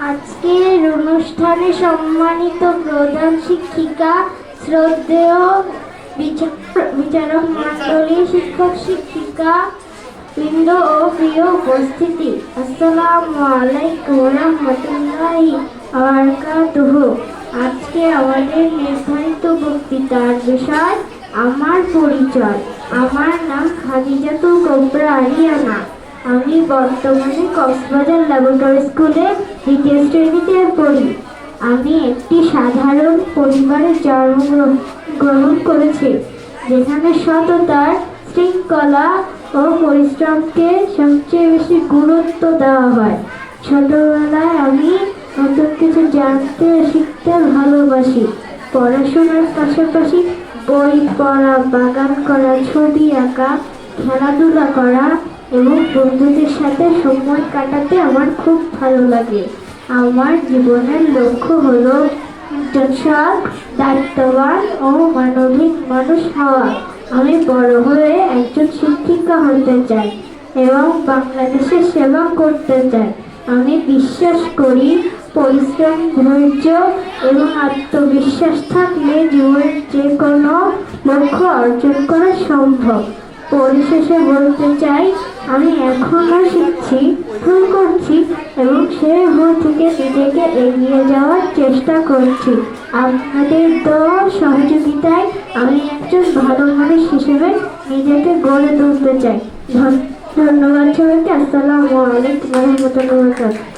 আজকের অনুষ্ঠানে সম্মানিত প্রধান শিক্ষিকা, শ্রদ্ধেয় বিচারক মণ্ডলী, শিক্ষক শিক্ষিকা বৃন্দ ও প্রিয় উপস্থিতি, আসসালামু আলাইকুম রহমতুল্লাহি ওয়া বারাকাতুহু। আজকে আমাদের নির্ধারিত বক্তৃতার বিষয় আমার পরিচয়। আমার নাম খাদিজাতুল কুবরা আরিয়ানা। আমি বর্তমানে কক্সবাজার ল্যাবরেটরি স্কুলে দ্বিতীয় শ্রেণীতে পড়ি। আমি একটি সাধারণ পরিবারে জন্মগ্রহণ করেছি, যেখানে সততার, শৃঙ্খলা ও পরিশ্রমকে সবচেয়ে বেশি গুরুত্ব দেওয়া হয়। ছোটবেলায় আমি নতুন কিছু জানতে শিখতে ভালোবাসি। পড়াশোনার পাশাপাশি বই পড়া, বাগান করা, ছবি আঁকা, খেলাধুলা করা এবং বন্ধুদের সাথে সময় কাটাতে আমার খুব ভালো লাগে। আমার জীবনের লক্ষ্য হলো একজন সৎ, দায়িত্ববান ও মানবিক মানুষ হওয়া। আমি বড় হয়ে একজন শিক্ষিকা হতে চাই এবং বাংলাদেশের সেবা করতে চাই। আমি বিশ্বাস করি পরিশ্রম, ধৈর্য এবং আত্মবিশ্বাস থাকলে জীবনের যে কোনো লক্ষ্য অর্জন করা সম্ভব। পরিশেষে বলতে চাই, আমি এখনো শিখছি, ভুল করছি এবং সেই ভুল থেকে নিজেকে এগিয়ে যাওয়ার চেষ্টা করছি। আপনাদের দোয়া সহযোগিতায় আমি একজন ভালো মানুষ হিসেবে নিজেকে গড়ে তুলতে চাই। ধন্যবাদ সবাইকে। আসসালামু আলাইকুম ওয়া রাহমাতুল্লাহি ওয়া বারাকাতুহু।